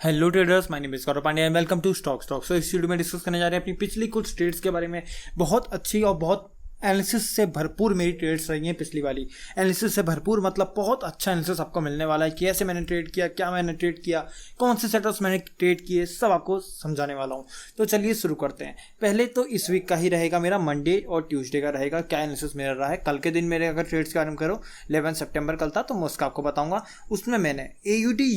Hello traders, my name is Gaurav Pandya and welcome to stock. So इस video में discuss करने जा रहे हैं अपनी पिछली कुछ ट्रेड्स के बारे में। बहुत अच्छी और बहुत एनालिसिस से भरपूर मेरी ट्रेड्स रही हैं। पिछली वाली एनालिसिस से भरपूर मतलब बहुत अच्छा एनालिसिस आपको मिलने वाला है कि कैसे मैंने ट्रेड किया, क्या मैंने ट्रेड किया, कौन से सेटअप्स मैंने ट्रेड किए, सब आपको समझाने वाला हूँ। तो चलिए शुरू करते हैं। पहले तो इस वीक का ही रहेगा मेरा, मंडे और ट्यूसडे का रहेगा क्या एनालिसिस मेरा रहा है। कल के दिन मेरे अगर ट्रेड्स के बारे में करो, 11 सितंबर कल था, तो मैं उसका आपको बताऊंगा। उसमें मैंने AUD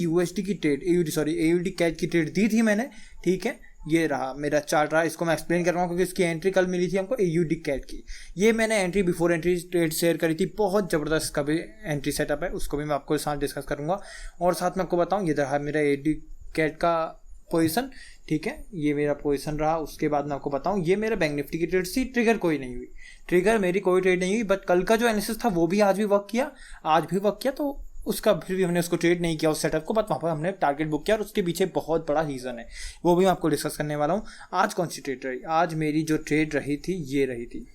कैट की ट्रेड दी थी मैंने, ठीक है। ये रहा मेरा चार्ट रहा, इसको मैं एक्सप्लेन कर रहा हूँ क्योंकि इसकी एंट्री कल मिली थी हमको AUD कैट की। ये मैंने entry before entry trade share करी थी, बहुत ज़बरदस्त इसका भी एंट्री सेटअप है, उसको भी मैं आपको साथ डिस्कस करूँगा। और साथ में आपको बताऊँ, ये रहा मेरा AUD कैट का पोजीशन, ठीक है। ये मेरा पोजीशन रहा। उसके बाद मैं आपको बताऊँ, ये मेरा बैंक निफ्टी की ट्रेड थी, ट्रिगर कोई नहीं हुई, ट्रिगर मेरी कोई ट्रेड नहीं हुई। बट कल का जो एनालिसिस था वो भी आज भी वर्क किया, तो उसका फिर भी हमने उसको ट्रेड नहीं किया उस सेटअप को, बट वहाँ पर हमने टारगेट बुक किया और उसके पीछे बहुत बड़ा रीज़न है, वो भी मैं आपको डिस्कस करने वाला हूँ। आज कौन सी ट्रेड रही? आज मेरी जो ट्रेड रही थी ये रही थी,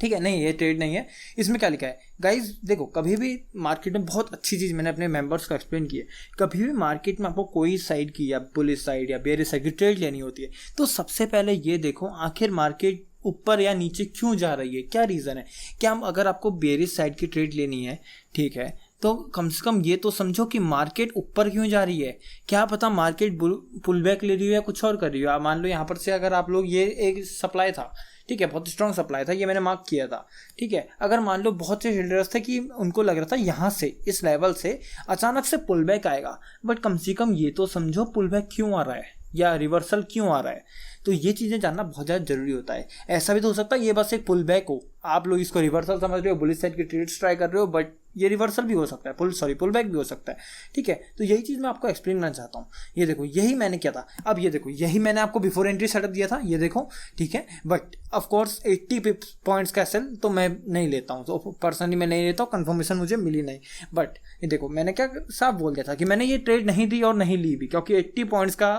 ठीक है। नहीं, ये ट्रेड नहीं है। इसमें क्या लिखा है गाइज, देखो, कभी भी मार्केट में बहुत अच्छी चीज़ मैंने अपने मेंबर्स को एक्सप्लेन की है। कभी भी मार्केट में आपको कोई साइड की या बुलिश साइड या बेयरिश साइड की ट्रेड लेनी होती है तो सबसे पहले ये देखो आखिर मार्केट ऊपर या नीचे क्यों जा रही है, क्या रीज़न है। क्या हम अगर आपको बेयरिश साइड की ट्रेड लेनी है, ठीक है, तो कम से कम ये तो समझो कि मार्केट ऊपर क्यों जा रही है। क्या पता मार्केट पुल बैक ले रही हो या कुछ और कर रही हो। मान लो यहाँ पर से अगर आप लोग, ये एक सप्लाई था, ठीक है, बहुत स्ट्रॉन्ग सप्लाई था, ये मैंने मार्क किया था, ठीक है। अगर मान लो बहुत से ट्रेडर्स थे कि उनको लग रहा था यहाँ से, इस लेवल से अचानक से पुल बैक आएगा, बट कम से कम ये तो समझो पुल बैक क्यों आ रहा है या रिवर्सल क्यों आ रहा है। तो ये चीज़ें जानना बहुत ज़्यादा जरूरी होता है। ऐसा भी तो हो सकता है ये बस एक पुल बैक हो, आप लोग इसको रिवर्सल समझ रहे हो, बुलिश साइड की ट्रेड्स ट्राई कर रहे हो, बट ये रिवर्सल भी हो सकता है, पुल बैक भी हो सकता है, ठीक है। तो यही चीज़ मैं आपको एक्सप्लेन करना चाहता हूँ। ये देखो, यही मैंने किया था। अब ये देखो, यही मैंने आपको बिफोर एंट्री सेटअप दिया था, ये देखो, ठीक है। बट ऑफकोर्स 80 पॉइंट्स का सेल तो मैं नहीं लेता हूँ, तो पर्सनली मैं नहीं लेता हूँ, कन्फर्मेशन मुझे मिली नहीं। बट ये देखो, मैंने क्या साफ बोल दिया था कि मैंने ये ट्रेड नहीं दी और नहीं ली भी, क्योंकि 80 पॉइंट्स का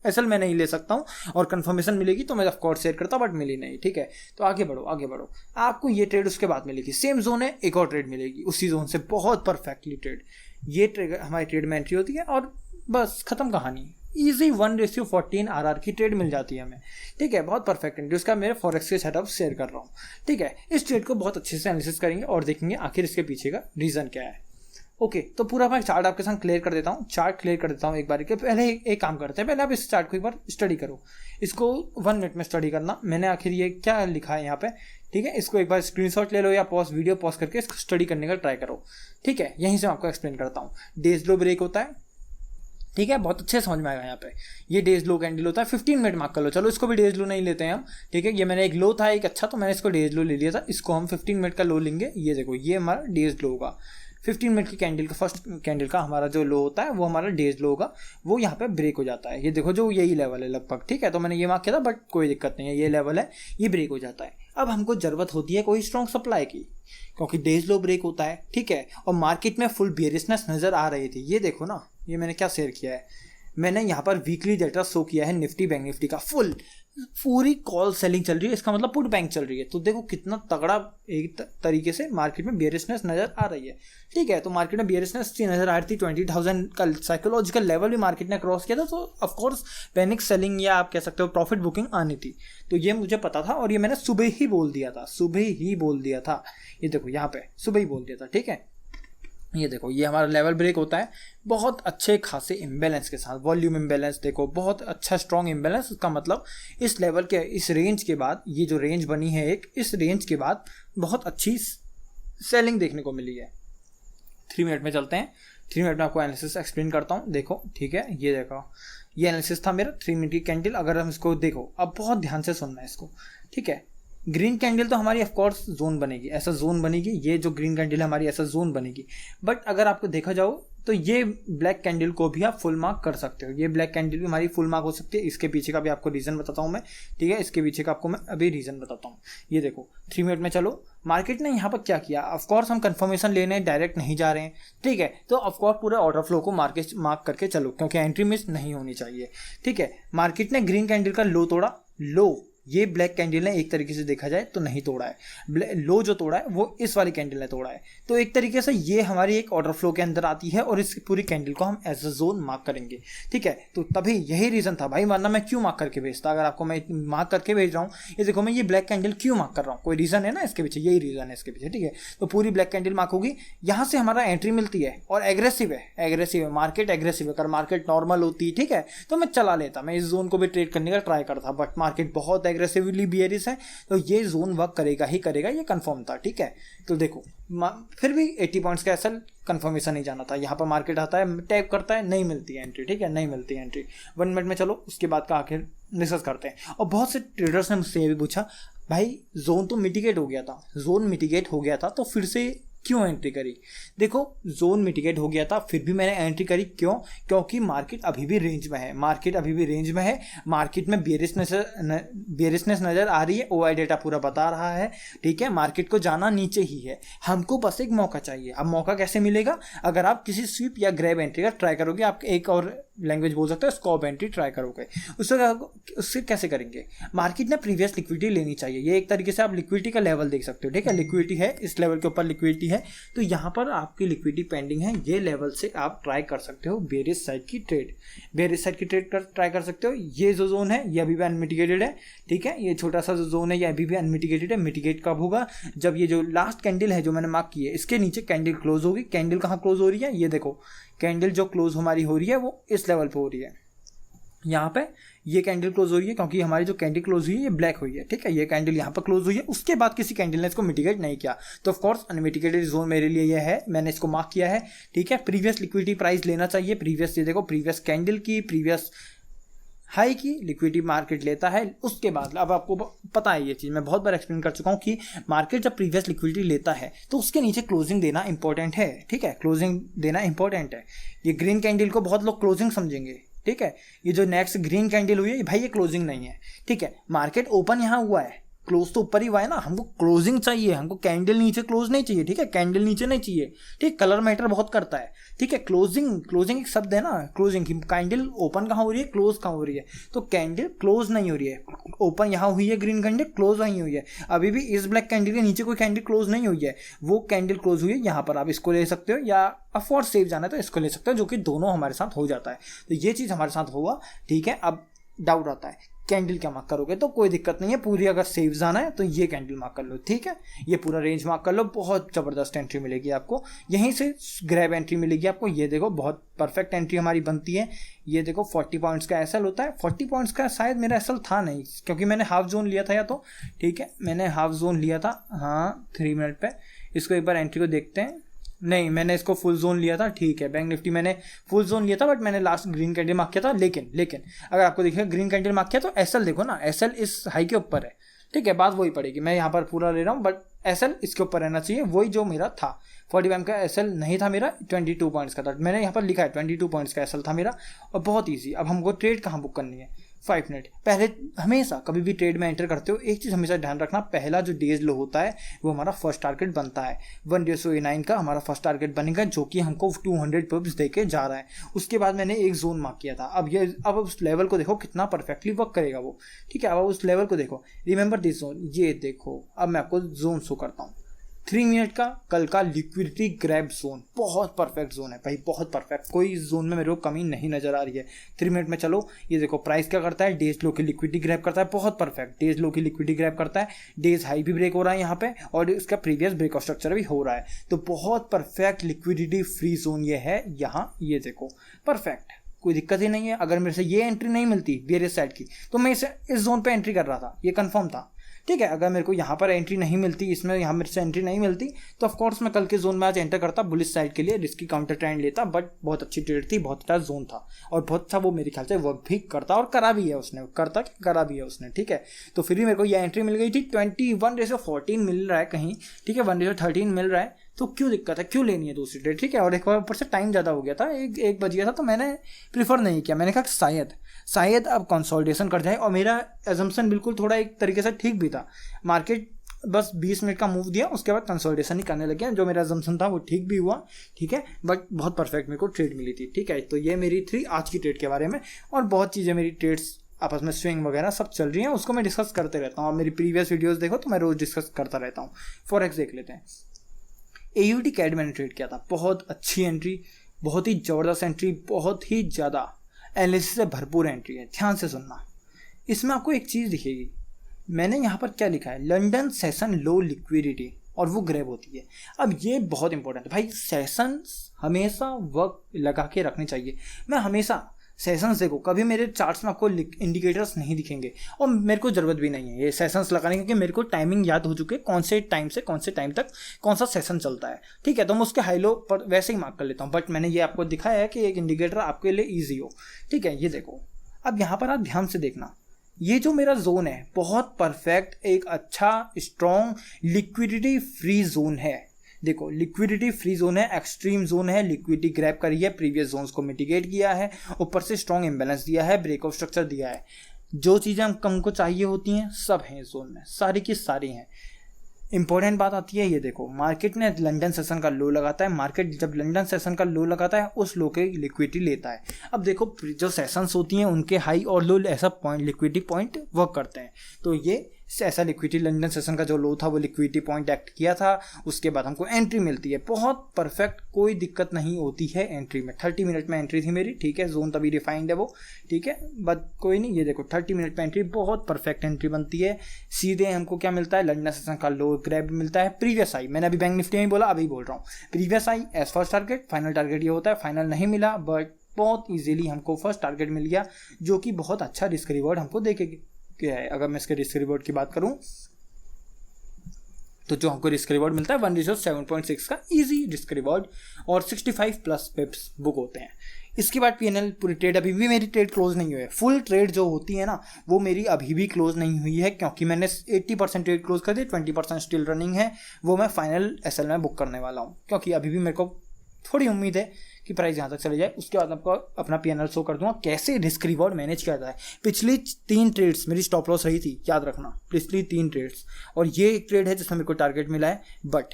एसएल मैं नहीं ले सकता हूँ, और कंफर्मेशन मिलेगी तो मैं ऑफकोर्स शेयर करता हूँ, बट मिली नहीं, ठीक है। तो आगे बढ़ो। आपको ये ट्रेड उसके बाद मिलेगी, सेम जोन है, एक और ट्रेड मिलेगी उसी जोन से, बहुत परफेक्टली ट्रेड। ये ट्रेड हमारी ट्रेड में एंट्री होती है और बस खत्म कहानी। ईजी 1:14 RR की ट्रेड मिल जाती है हमें, ठीक है। बहुत परफेक्ट एंट्री, उसका मेरे फॉरेक्स के सेटअप शेयर कर रहा हूँ, ठीक है। इस ट्रेड को बहुत अच्छे से एनालिसिस करेंगे और देखेंगे आखिर इसके पीछे का रीज़न क्या है। ओके, तो पूरा मैं चार्ट आपके साथ क्लियर कर देता हूँ एक बार के। पहले एक काम करते हैं, पहले आप इस चार्ट को एक बार स्टडी करो, इसको 1 मिनट में स्टडी करना। मैंने आखिर ये क्या लिखा है यहाँ पे, ठीक है। इसको एक बार स्क्रीनशॉट ले लो या वीडियो पॉज करके इसको स्टडी करने का ट्राई करो, ठीक है। यहीं से मैं आपको एक्सप्लेन करता हूँ। डेज लो ब्रेक होता है, ठीक है, बहुत अच्छे समझ में आएगा। यहाँ पे ये डेज लो कैंडल होता है, 15 मिनट मार्क कर लो। चलो इसको भी डेज लो नहीं लेते हैं हम, ठीक है। ये मैंने एक लो था एक अच्छा, तो मैंने इसको डेज लो ले लिया था, इसको हम 15 मिनट का लो लेंगे। ये देखो, ये हमारा डेज लो होगा, 15 मिनट की कैंडल का, फर्स्ट कैंडल का हमारा जो लो होता है वो हमारा डेज लो होगा, वो यहाँ पे ब्रेक हो जाता है। ये देखो, जो यही लेवल है लगभग, ठीक है। तो मैंने ये मार्क किया था, बट कोई दिक्कत नहीं है, ये लेवल है, ये ब्रेक हो जाता है। अब हमको जरूरत होती है कोई स्ट्रॉन्ग सप्लाई की, क्योंकि डेज लो ब्रेक होता है, ठीक है। और मार्केट में फुल बेरिशनेस नजर आ रही थी। ये देखो ना, ये मैंने क्या शेयर किया है, मैंने यहाँ पर वीकली डेटा शो किया है निफ्टी बैंक निफ्टी का, पूरी कॉल सेलिंग चल रही है, इसका मतलब पुट बैंक चल रही है। तो देखो कितना तगड़ा एक तरीके से मार्केट में बेरिशनेस नजर आ रही है, ठीक है। तो मार्केट में बेरिशनेस नजर आ रही थी, 20,000 का साइकोलॉजिकल लेवल भी मार्केट ने क्रॉस किया था, तो ऑफकोर्स पैनिक सेलिंग या आप कह सकते हो प्रॉफिट बुकिंग आनी थी। तो ये मुझे पता था और ये मैंने सुबह ही बोल दिया था। ये देखो यहाँ पे सुबह ही बोल दिया था, ठीक है। ये देखो, ये हमारा लेवल ब्रेक होता है बहुत अच्छे खासे इम्बैलेंस के साथ, वॉल्यूम इम्बैलेंस देखो, बहुत अच्छा स्ट्रॉन्ग इम्बैलेंस। इसका मतलब इस लेवल के, इस रेंज के बाद, ये जो रेंज बनी है एक, इस रेंज के बाद बहुत अच्छी सेलिंग देखने को मिली है। 3 मिनट में चलते हैं, 3 मिनट में आपको एनालिसिस एक्सप्लेन करता हूँ। देखो, ठीक है, ये देखो, ये एनालिसिस था मेरा 3 मिनट की कैंडल। अगर हम इसको देखो, अब बहुत ध्यान से सुनना है इसको, ठीक है। ग्रीन कैंडल तो हमारी ऑफकोर्स जोन बनेगी, ऐसा जोन बनेगी, ये जो ग्रीन कैंडल है हमारी ऐसा जोन बनेगी। बट अगर आपको देखा जाओ तो ये ब्लैक कैंडल को भी आप फुल मार्क कर सकते हो, ये ब्लैक कैंडल भी हमारी फुल मार्क हो सकती है। इसके पीछे का भी आपको रीजन बताता हूँ मैं, ठीक है। इसके पीछे का आपको मैं अभी रीजन बताता हूँ। ये देखो, 3 मिनट में चलो, मार्केट ने यहाँ पर क्या किया, ऑफकोर्स हम कंफर्मेशन लेने डायरेक्ट नहीं जा रहे हैं, ठीक है। तो ऑफकोर्स पूरे ऑर्डर फ्लो को मार्क करके चलो, क्योंकि एंट्री मिस नहीं होनी चाहिए, ठीक है। मार्केट ने ग्रीन कैंडल का लो तोड़ा, लो ये ब्लैक कैंडल ने एक तरीके से देखा जाए तो नहीं तोड़ा है, लो जो तोड़ा है वो इस वाली कैंडल ने तोड़ा है। तो एक तरीके से ये हमारी एक ऑर्डर फ्लो के अंदर आती है और इस पूरी कैंडल को हम एज अ जोन मार्क करेंगे, ठीक है। तो तभी यही रीजन था भाई, वरना मैं क्यों मार्क करके भेजता, अगर आपको मैं मार्क करके भेज रहा हूँ, ये देखो मैं ये ब्लैक कैंडल क्यों मार्क कर रहा हूँ, कोई रीजन है ना इसके पीछे, यही रीजन है इसके पीछे, ठीक है। तो पूरी ब्लैक कैंडल मार्क होगी, यहाँ से हमारा एंट्री मिलती है और एग्रेसिव है मार्केट, एग्रेसिव है। अगर मार्केट नॉर्मल होती, ठीक है, तो मैं चला लेता, मैं इस जोन को भी ट्रेड करने का ट्राई करता, बट मार्केट बहुत एग्रेसिवली बियरिश है तो ये जोन वर्क करेगा ही करेगा, ये कंफर्म था, ठीक है। तो देखो फिर भी 80 पॉइंट्स का एसएल कंफर्मेशन नहीं जाना था, यहाँ पर मार्केट आता है, टैप करता है, नहीं मिलती है एंट्री, ठीक है, नहीं मिलती है एंट्री 1 मिनट में। चलो उसके बाद का आखिर डिस्कस करते हैं। और बहुत से ट्रेडर्स ने मुझसे ये भी पूछा, भाई जोन तो मिटिगेट हो गया था, जोन मिटिगेट हो गया था तो फिर से क्यों एंट्री करी। देखो जोन मिटिगेट हो गया था फिर भी मैंने एंट्री करी, क्यों, क्योंकि मार्केट अभी भी रेंज में है, मार्केट अभी भी रेंज में है, मार्केट में बेरिशनेस नज़र आ रही है, ओआई डेटा पूरा बता रहा है, ठीक है। मार्केट को जाना नीचे ही है, हमको बस एक मौका चाहिए। अब मौका कैसे मिलेगा, अगर आप किसी स्वीप या ग्रैब एंट्री का ट्राई करोगे, आप एक और लैंग्वेज बोल सकते हो स्कॉप एंट्री ट्राई करोगे, उससे कैसे करेंगे, मार्केट ने प्रीवियस लिक्विडिटी लेनी चाहिए। ये एक तरीके से आप लिक्विडिटी का लेवल देख सकते हो, ठीक है, लिक्विडिटी है, इस लेवल के ऊपर लिक्विडिटी है, तो यहाँ पर आपकी लिक्विडिटी पेंडिंग है, ये लेवल से आप ट्राई कर सकते हो बेरिश साइड की ट्रेड, बेरिश साइड की ट्रेड ट्राई कर सकते हो। ये जो जोन है ये अभी भी अनमिटिगेटेड है, ठीक है, ये छोटा सा जो जोन है ये अभी भी अनमिटिगेटेड है। मिटिगेट कब होगा, जब ये जो लास्ट कैंडल है जो मैंने मार्क की है इसके नीचे कैंडल क्लोज होगी। कैंडल कहाँ क्लोज हो रही है, ये देखो कैंडल जो क्लोज हमारी हो रही है वो इस लेवल पे हो रही है, यहाँ पे ये कैंडल क्लोज हो रही है, क्योंकि हमारी जो कैंडल क्लोज हुई है ये ब्लैक हुई है, ठीक है, ये कैंडल यहाँ पर क्लोज हुई है, उसके बाद किसी कैंडल ने इसको मिटिगेट नहीं किया, तो ऑफ कोर्स अनमिटिगेटेड जोन मेरे लिए ये है, मैंने इसको मार्क किया है, ठीक है। प्रीवियस लिक्विडिटी प्राइस लेना चाहिए, प्रीवियस ये देखो प्रीवियस कैंडल की, प्रीवियस हाई की लिक्विडिटी मार्केट लेता है। उसके बाद अब आपको पता है ये चीज़, मैं बहुत बार एक्सप्लेन कर चुका हूँ कि मार्केट जब प्रीवियस लिक्विडिटी लेता है तो उसके नीचे क्लोजिंग देना इंपॉर्टेंट है, ठीक है, क्लोजिंग देना इंपॉर्टेंट है। ये ग्रीन कैंडल को बहुत लोग क्लोजिंग समझेंगे, ठीक है, ये जो नेक्स्ट ग्रीन कैंडल हुई है भाई ये क्लोजिंग नहीं है, ठीक है। मार्केट ओपन यहाँ हुआ है, क्लोज तो ऊपर ही हुआ है ना, हमको क्लोजिंग चाहिए, हमको कैंडल नीचे क्लोज नहीं चाहिए, ठीक है, कैंडल नीचे नहीं चाहिए, ठीक, कलर मैटर बहुत करता है, ठीक है। क्लोजिंग एक शब्द है ना, क्लोजिंग की, कैंडल ओपन कहाँ हो रही है, क्लोज कहाँ हो रही है, तो कैंडल क्लोज नहीं हो रही है, ओपन यहाँ हुई है ग्रीन कैंडल, क्लोज नहीं हुई है, अभी भी इस ब्लैक कैंडल के नीचे कोई कैंडल क्लोज नहीं हुई है, वो कैंडल क्लोज हुई है यहाँ पर, आप इसको ले सकते हो, या अफोर्ड सेफ जाना है तो इसको ले सकते हो, जो कि दोनों हमारे साथ हो जाता है। तो ये चीज़ हमारे साथ हुआ, ठीक है। अब डाउट आता है कैंडल क्या मार्क करोगे, तो कोई दिक्कत नहीं है, पूरी अगर सेफ जाना है तो ये कैंडल मार्क कर लो, ठीक है, ये पूरा रेंज मार्क कर लो, बहुत ज़बरदस्त एंट्री मिलेगी आपको, यहीं से ग्रैब एंट्री मिलेगी आपको। ये देखो बहुत परफेक्ट एंट्री हमारी बनती है, ये देखो 40 पॉइंट्स का एसएल होता है, 40 पॉइंट्स का शायद मेरा एसएल था नहीं, क्योंकि मैंने हाफ जोन लिया था, या तो ठीक है मैंने हाफ जोन लिया था, हाँ 3 मिनट पे। इसको एक बार एंट्री को देखते हैं, नहीं मैंने इसको फुल जोन लिया था, ठीक है, बैंक निफ्टी मैंने फुल जोन लिया था, बट मैंने लास्ट ग्रीन कैंडल मार्क किया था। लेकिन अगर आपको देखिए ग्रीन कैंडल मार्क किया तो एसएल देखो ना, एसएल इस हाई के ऊपर है, ठीक है, बात वही पड़ेगी, मैं यहाँ पर पूरा ले रहा हूँ, बट एसएल इसके ऊपर रहना चाहिए, वही जो मेरा था। 45 का एसएल नहीं था मेरा, 22 पॉइंट्स का था, मैंने यहाँ पर लिखा है 22 पॉइंट्स का एसएल था मेरा, और बहुत ईजी। अब हमको ट्रेड कहाँ बुक करनी है, 5 मिनट पहले। हमेशा कभी भी ट्रेड में एंटर करते हो एक चीज़ हमेशा ध्यान रखना, पहला जो डेज लो होता है वो हमारा फर्स्ट टारगेट बनता है, 1:9 का हमारा फर्स्ट टारगेट बनेगा, जो कि हमको 200 पिप्स देके जा रहा है। उसके बाद मैंने एक जोन मार्क किया था, अब उस लेवल को देखो कितना परफेक्टली वर्क करेगा वो, ठीक है। अब उस लेवल को देखो, रिमेंबर दिस जोन, ये देखो, अब मैं आपको जोन शो करता हूँ, 3 मिनट का कल का लिक्विडिटी ग्रैब जोन, बहुत परफेक्ट जोन है भाई, बहुत परफेक्ट, कोई इस जोन में मेरे को कमी नहीं नजर आ रही है। 3 मिनट में चलो, ये देखो प्राइस क्या करता है, डेज लो की लिक्विडिटी ग्रैब करता है, बहुत परफेक्ट, डेज लो की लिक्विडिटी ग्रैब करता है, डेज हाई भी ब्रेक हो रहा है यहाँ पे, और इसका प्रीवियस ब्रेक ऑफ स्ट्रक्चर भी हो रहा है, तो बहुत परफेक्ट लिक्विडिटी फ्री जोन ये है यहाँ, ये देखो परफेक्ट, कोई दिक्कत ही नहीं है। अगर मेरे से ये एंट्री नहीं मिलती बेरिश साइड की तो मैं इस जोन पे एंट्री कर रहा था, ये कंफर्म था, ठीक है। अगर मेरे को यहाँ पर एंट्री नहीं मिलती, इसमें यहाँ मेरे से एंट्री नहीं मिलती, तो ऑफ कोर्स मैं कल के जोन में आज एंटर करता, बुलिश साइड के लिए रिस्की काउंटर ट्रेंड लेता, बट बहुत अच्छी ट्रेड थी, बहुत अच्छा जोन था, और बहुत अच्छा वो मेरे ख्याल से वर्क भी करता, और करा भी है उसने, करा भी है उसने, ठीक है। तो फिर भी मेरे को ये एंट्री मिल गई थी, 21:14 मिल रहा है कहीं, ठीक है, 1:13 मिल रहा है, तो क्यों दिक्कत है, क्यों लेनी है दूसरी ट्रेड, ठीक है। और एक बार ऊपर से टाइम ज़्यादा हो गया था, एक बज गया था, तो मैंने प्रीफर नहीं किया, मैंने कहा शायद अब कंसोलिडेशन कर जाए, और मेरा एजम्पशन बिल्कुल थोड़ा एक तरीके से ठीक भी था, मार्केट बस 20 मिनट का मूव दिया, उसके बाद कंसोलिडेशन ही करने लगे, जो मेरा एजम्पशन था वो ठीक भी हुआ, ठीक है, बट बहुत परफेक्ट मेरे को ट्रेड मिली थी, ठीक है। तो ये मेरी थी आज की ट्रेड के बारे में, और बहुत चीज़ें मेरी ट्रेड्स आपस में स्विंग वगैरह सब चल रही है, उसको मैं डिस्कस करते रहता हूँ। आप मेरी प्रीवियस वीडियोस देखो तो मैं रोज डिस्कस करता रहता हूँ। फॉरेक्स देख लेते हैं। AUD कैड मैंने ट्रेड किया था, बहुत अच्छी एंट्री, बहुत ही ज़बरदस्त एंट्री, बहुत ही ज़्यादा एनालिसिस से भरपूर एंट्री है। ध्यान से सुनना, इसमें आपको एक चीज़ दिखेगी, मैंने यहाँ पर क्या लिखा है, लंदन सेशन लो लिक्विडिटी, और वो ग्रैब होती है। अब ये बहुत इंपॉर्टेंट है भाई, सेशंस हमेशा वक्त लगा के रखने चाहिए। मैं हमेशा सेशंस देखो, कभी मेरे चार्ट्स में आपको इंडिकेटर्स नहीं दिखेंगे, और मेरे को ज़रूरत भी नहीं है ये सेशंस लगाने की, क्योंकि मेरे को टाइमिंग याद हो चुके कौन से टाइम से कौन से टाइम तक कौन सा सेशन चलता है, ठीक है। तो मैं उसके हाई लो पर वैसे ही मार्क कर लेता हूँ, बट मैंने ये आपको दिखाया है कि एक इंडिकेटर आपके लिए ईजी हो, ठीक है। ये देखो, अब यहाँ पर आप ध्यान से देखना, ये जो मेरा जोन है बहुत परफेक्ट एक अच्छा स्ट्रॉन्ग लिक्विडिटी फ्री जोन है। देखो लिक्विडिटी फ्री जोन है, एक्सट्रीम जोन है, लिक्विडिटी ग्रैब करी है, प्रीवियस जोन्स को मिटिगेट किया है, ऊपर से स्ट्रॉन्ग इम्बैलेंस दिया है, ब्रेकआउट स्ट्रक्चर दिया है, जो चीज़ें हमको चाहिए होती हैं सब हैं इस जोन में, सारी की सारी हैं। इंपॉर्टेंट बात आती है, ये देखो मार्केट ने लंदन सेशन का लो लगाता है, मार्केट जब लंदन सेशन का लो लगाता है उस लो के लिक्विडिटी लेता है। अब देखो जो सेशंस होती हैं उनके हाई और लो ऐसा पॉइंट लिक्विडिटी पॉइंट वर्क करते हैं, तो ये ऐसा लिक्विडिटी लंदन सेशन का जो लो था वो लिक्विडिटी पॉइंट एक्ट किया था, उसके बाद हमको एंट्री मिलती है, बहुत परफेक्ट, कोई दिक्कत नहीं होती है एंट्री में। 30 मिनट में एंट्री थी मेरी, ठीक है, जोन तभी डिफाइंड है वो, ठीक है, बट कोई नहीं। ये देखो 30 मिनट में एंट्री, बहुत परफेक्ट एंट्री बनती है। सीधे हमको क्या मिलता है, लंदन सेशन का लो ग्रैब मिलता है, प्रीवियस आई, मैंने अभी बैंक निफ्टी में बोला, अभी बोल रहा हूँ, previous high as first target, final target ये होता है, फाइनल नहीं मिला बट बहुत ईजिली हमको फर्स्ट टारगेट मिल गया, जो कि बहुत अच्छा रिस्क रिवॉर्ड हमको देखेगी क्या है। अगर मैं इसके रिस्क रिवॉर्ड की बात करूँ तो जो हमको रिस्क रिवॉर्ड मिलता है 1:7.6 का इजी रिस्क रिवॉर्ड, और 65 प्लस पिप्स बुक होते हैं। इसके बाद PNL पूरी ट्रेड, अभी भी मेरी ट्रेड क्लोज नहीं हुई है, फुल ट्रेड जो होती है ना वो मेरी अभी भी क्लोज नहीं हुई है, क्योंकि मैंने 80% ट्रेड क्लोज कर दी, 20% स्टिल रनिंग है, वो मैं फाइनल SL में बुक करने वाला हूँ, क्योंकि अभी भी मेरे को थोड़ी उम्मीद है कि प्राइस यहाँ तक चले जाए। उसके बाद आपको अपना PNL शो कर दूंगा कैसे रिस्क रिवॉर्ड मैनेज किया जाए। पिछली 3 ट्रेड्स मेरी स्टॉप लॉस रही थी, याद रखना, पिछली 3 ट्रेड्स, और ये एक ट्रेड है जिसमें मेरे को टारगेट मिला है, बट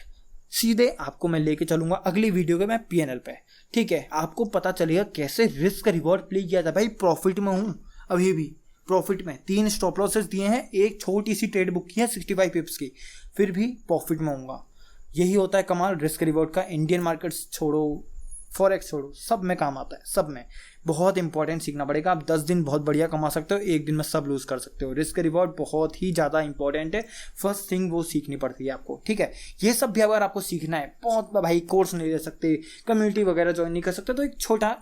सीधे आपको मैं लेके चलूंगा अगली वीडियो के मैं PNL पे, ठीक है। आपको पता चलेगा कैसे रिस्क रिवॉर्ड प्ले किया जाए। भाई प्रॉफिट में हूँ, अभी भी प्रॉफिट में, 3 स्टॉप लॉसेस दिए हैं, एक छोटी सी ट्रेड बुक की है 65 पिप्स की, फिर भी प्रॉफिट में हूँगा। यही होता है कमाल रिस्क रिवॉर्ड का। इंडियन मार्केट्स छोड़ो, फॉरेक्स छोड़ो, सब में काम आता है, सब में बहुत इंपॉर्टेंट सीखना पड़ेगा। आप 10 दिन बहुत बढ़िया कमा सकते हो, एक दिन में सब लूज कर सकते हो। रिस्क रिवॉर्ड बहुत ही ज़्यादा इंपॉर्टेंट है, फर्स्ट थिंग वो सीखनी पड़ती है आपको, ठीक है। ये सब भी अगर आपको सीखना है, बहुत भाई कोर्स नहीं ले सकते, कम्युनिटी वगैरह ज्वाइन नहीं कर सकते, तो एक छोटा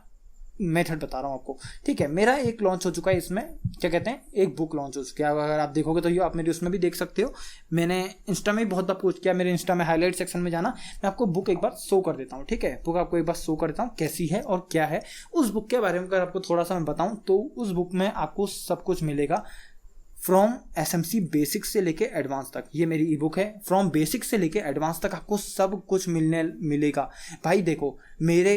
मेथड बता रहा हूँ आपको, ठीक है। मेरा एक लॉन्च हो चुका है, इसमें क्या कहते हैं, एक बुक लॉन्च हो चुकी है, अगर आप देखोगे तो ये आप मेरे उसमें भी देख सकते हो। मैंने इंस्टा में बहुत बार पोस्ट किया, मेरे इंस्टा में हाईलाइट सेक्शन में जाना, मैं आपको बुक एक बार शो कर देता हूँ, ठीक है। बुक आपको एक बार शो कर देता हूँ कैसी है और क्या है। उस बुक के बारे में अगर आपको थोड़ा सा मैं बताऊँ तो उस बुक में आपको सब कुछ मिलेगा, फ्रॉम SMC बेसिक्स से लेके एडवांस तक। ये मेरी ई बुक है, फ्रॉम बेसिक्स से लेके एडवांस तक आपको सब कुछ मिलेगा। भाई देखो मेरे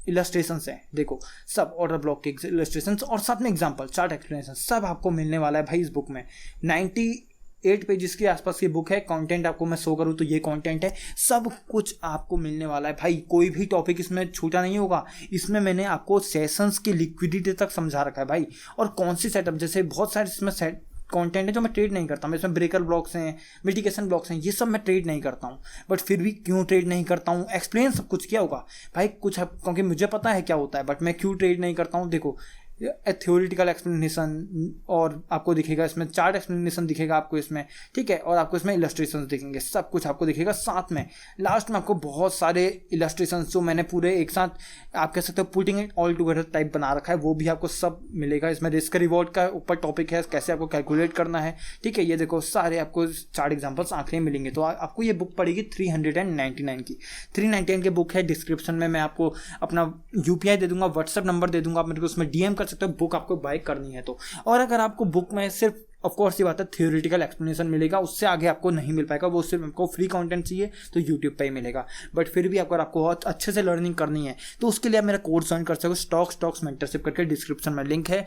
इलस्ट्रेशंस हैं, देखो सब ऑर्डर ब्लॉक के इलस्ट्रेशंस और साथ में एग्जांपल चार्ट एक्सप्लेनेशन सब आपको मिलने वाला है भाई इस बुक में। 98 पेजेस के आसपास की बुक है। कंटेंट आपको मैं शो करूँ तो ये कंटेंट है, सब कुछ आपको मिलने वाला है भाई। कोई भी टॉपिक इसमें छूटा नहीं होगा। इसमें मैंने आपको सेशंस की लिक्विडिटी तक समझा रखा है भाई, और कौन सी सेटअप, जैसे बहुत सारे इसमें कंटेंट है जो मैं ट्रेड नहीं करता हूँ। इसमें ब्रेकर ब्लॉक्स हैं, मिटिगेशन ब्लॉक्स हैं, ये सब मैं ट्रेड नहीं करता हूँ। बट फिर भी क्यों ट्रेड नहीं करता हूँ, एक्सप्लेन सब कुछ किया होगा भाई कुछ, क्योंकि मुझे पता है क्या होता है, बट मैं क्यों ट्रेड नहीं करता हूँ। देखो थ्योरेटिकल एक्सप्लेनेशन, और आपको दिखेगा इसमें चार्ट एक्सप्लेनेशन दिखेगा आपको इसमें, ठीक है, और आपको इसमें इलस्ट्रेशंस दिखेंगे, सब कुछ आपको दिखेगा। साथ में लास्ट में आपको बहुत सारे इलस्ट्रेशंस जो मैंने पूरे एक साथ आप कह सकते हो putting it all together type बना रखा है, वो भी आपको सब मिलेगा। इसमें रिस्क रिवॉर्ड का ऊपर टॉपिक है, कैसे आपको कैलकुलेट करना है, ठीक है। ये देखो सारे आपको चार्ट एग्जाम्पल्स आखिरी में मिलेंगे। तो आपको ये बुक पड़ेगी 399 की, 399 की बुक है। डिस्क्रिप्शन में मैं आपको अपना UPI दे दूंगा, व्हाट्सएप नंबर दे दूंगा, आप मेरे को उसमें DM कर सकते हो बुक आपको बाय करनी है तो। और अगर आपको बुक में सिर्फ ऑफ कोर्स ये बात है थ्योरेटिकल एक्सप्लेनेशन मिलेगा, उससे आगे आपको नहीं मिल पाएगा, वो सिर्फ आपको फ्री कंटेंट चाहिए तो यूट्यूब पे ही मिलेगा। बट फिर भी अगर आपको बहुत अच्छे से लर्निंग करनी है तो उसके लिए आप मेरा कोर्स ज्वाइन कर सकते हो, स्टॉक्स मेंटरशिप करके, डिस्क्रिप्शन में लिंक है।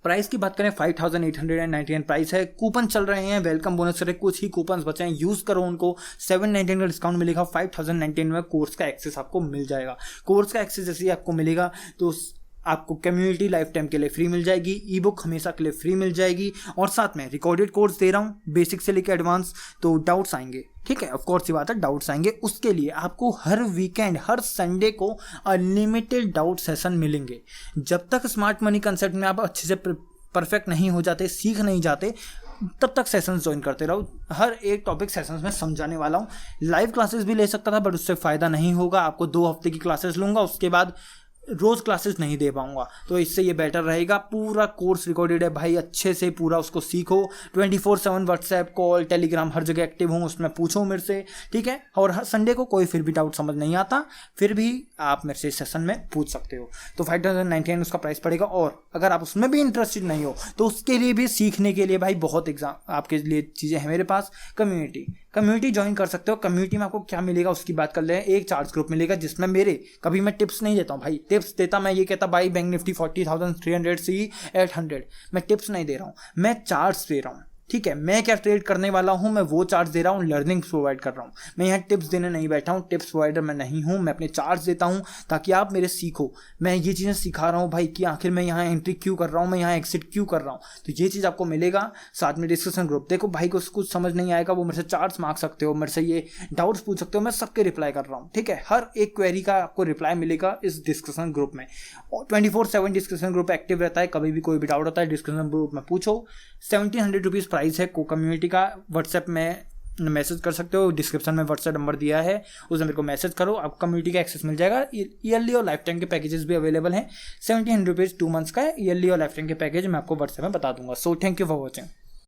प्राइस की बात करें 5899 प्राइस है। कूपन चल रहे हैं, वेलकम बोनस चल रहे, कुछ ही कूपन बचे हैं, यूज़ करो उनको। 799 का डिस्काउंट मिलेगा, 5099 में कोर्स का एक्सेस आपको मिल जाएगा। कोर्स का एक्सेस जैसे ही आपको मिलेगा तो आपको कम्युनिटी लाइफ टाइम के लिए फ्री मिल जाएगी, ई बुक हमेशा के लिए फ्री मिल जाएगी, और साथ में रिकॉर्डेड कोर्स दे रहा हूँ बेसिक से लेकर एडवांस। तो डाउट्स आएंगे, ठीक है, ऑफ कोर्स ये बात है, डाउट्स आएंगे, उसके लिए आपको हर वीकेंड हर संडे को अनलिमिटेड डाउट सेशन मिलेंगे। जब तक स्मार्ट मनी कंसेप्ट में आप अच्छे से परफेक्ट नहीं हो जाते, सीख नहीं जाते, तब तक सेशंस ज्वाइन करते रहो। हर एक टॉपिक सेशंस में समझाने वाला हूँ। लाइव क्लासेस भी ले सकता था बट उससे फ़ायदा नहीं होगा, आपको 2 हफ्ते की क्लासेस लूँगा, उसके बाद रोज़ क्लासेस नहीं दे पाऊंगा, तो इससे ये बेटर रहेगा। पूरा कोर्स रिकॉर्डेड है भाई, अच्छे से पूरा उसको सीखो। 24/7 व्हाट्सएप कॉल टेलीग्राम हर जगह एक्टिव हूँ, उसमें पूछो मेरे से, ठीक है। और हर संडे को कोई फिर भी डाउट समझ नहीं आता, फिर भी आप मेरे से सेशन में पूछ सकते हो। तो 5,099 उसका प्राइस पड़ेगा। और अगर आप उसमें भी इंटरेस्टेड नहीं हो तो उसके लिए भी सीखने के लिए भाई बहुत एग्जाम आपके लिए चीज़ें हैं मेरे पास। कम्युनिटी ज्वाइन कर सकते हो। कम्युनिटी में आपको क्या मिलेगा उसकी बात कर ले। एक चार्ज ग्रुप मिलेगा जिसमें मेरे कभी मैं टिप्स नहीं देता हूँ भाई, टिप्स देता मैं ये कहता भाई बैंक निफ्टी 40,300 सी 800, मैं टिप्स नहीं दे रहा हूँ, मैं चार्ट्स दे रहा हूँ, ठीक है। मैं क्या ट्रेड करने वाला हूं, मैं वो चार्ट्स दे रहा हूं, लर्निंग प्रोवाइड कर रहा हूं। मैं यहाँ टिप्स देने नहीं बैठा हूं, टिप्स प्रोवाइडर मैं नहीं हूं, मैं अपने चार्ट्स देता हूं ताकि आप मेरे सीखो। मैं ये चीज़ें सिखा रहा हूं भाई कि आखिर मैं यहाँ एंट्री क्यों कर रहा हूँ, मैं यहाँ एग्जिट क्यों कर रहा हूँ, तो ये चीज़ आपको मिलेगा। साथ में डिस्कशन ग्रुप, देखो भाई को कुछ समझ नहीं आएगा वो मेरे से चार्ट्स मांग सकते हो, मेरे से ये डाउट्स पूछ सकते हो, मैं सबके रिप्लाई कर रहा हूँ, ठीक है। हर एक क्वेरी का आपको रिप्लाई मिलेगा इस डिस्कशन ग्रुप में। 24/7 डिस्कशन ग्रुप एक्टिव रहता है, कभी भी कोई भी डाउट होता है डिस्कशन ग्रुप में पूछो। 1700 रुपीज़ प्राइस है को कम्युनिटी का। व्हाट्सएप में मैसेज कर सकते हो, डिस्क्रिप्शन में व्हाट्सएप नंबर दिया है, उसमें मेरे को मैसेज करो, आप कम्युनिटी का एक्सेस मिल जाएगा। ईयरली और लाइफ टाइम के पैकेजेस भी अवेलेबल हैं। 1700 रुपीज़ 2 मंथ्स का है, ईयरली और लाइफ टाइम के पैकेज मैं आपको व्हाट्सएप में बता दूंगा। So thank you for watching.